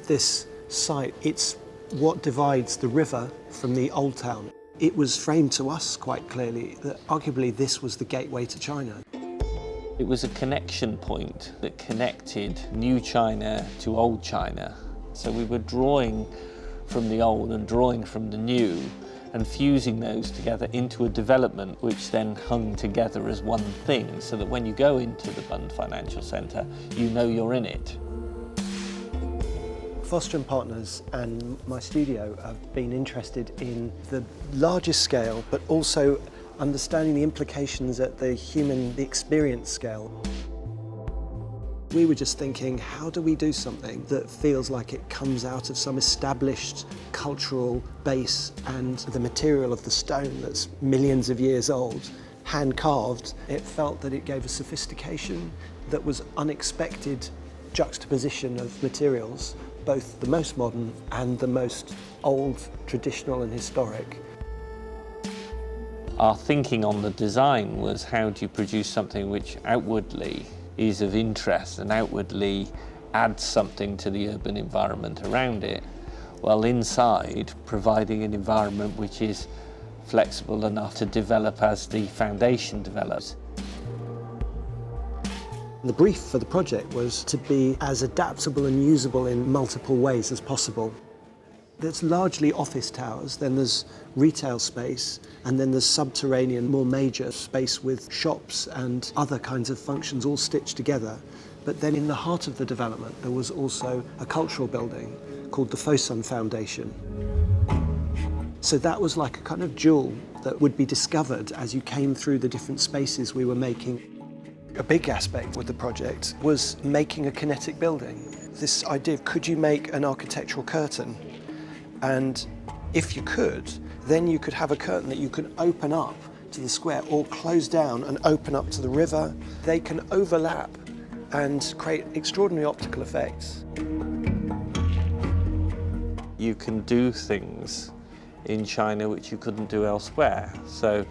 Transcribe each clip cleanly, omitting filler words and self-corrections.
This site, it's what divides the river from the old town. It was framed to us quite clearly that arguably this was the gateway to China. It was a connection point that connected new China to old China. So we were drawing from the old and drawing from the new and fusing those together into a development which then hung together as one thing, so that when you go into the Bund Financial Centre, you know you're in it. Foster and Partners and my studio have been interested in the larger scale, but also understanding the implications at the experience scale. We were just thinking, how do we do something that feels like it comes out of some established cultural base, and the material of the stone that's millions of years old, hand carved, it felt that it gave a sophistication that was unexpected juxtaposition of materials, both the most modern and the most old, traditional and historic. Our thinking on the design was, how do you produce something which outwardly is of interest and outwardly adds something to the urban environment around it, while inside providing an environment which is flexible enough to develop as the foundation develops. The brief for the project was to be as adaptable and usable in multiple ways as possible. There's largely office towers, then there's retail space, and then there's subterranean, more major space with shops and other kinds of functions all stitched together. But then in the heart of the development, there was also a cultural building called the Fosun Foundation. So that was like a kind of jewel that would be discovered as you came through the different spaces we were making. A big aspect with the project was making a kinetic building. This idea of, could you make an architectural curtain? And if you could, then you could have a curtain that you could open up to the square or close down and open up to the river. They can overlap and create extraordinary optical effects. You can do things in China which you couldn't do elsewhere. So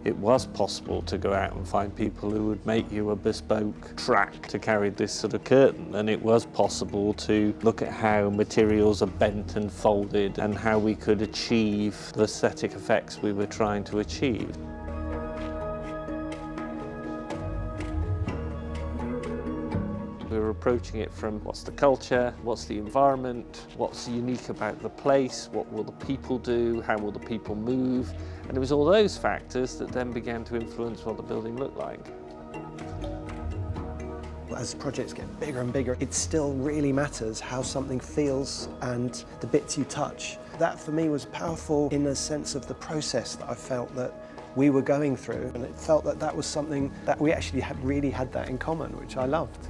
it was possible to go out and find people who would make you a bespoke track to carry this sort of curtain, and it was possible to look at how materials are bent and folded and how we could achieve the aesthetic effects we were trying to achieve. We were approaching it from what's the culture, what's the environment, what's unique about the place, what will the people do, how will the people move, and it was all those factors that then began to influence what the building looked like. As projects get bigger and bigger, it still really matters how something feels and the bits you touch. That for me was powerful in the sense of the process that I felt that we were going through, and it felt that that was something that we actually really had that in common, which I loved.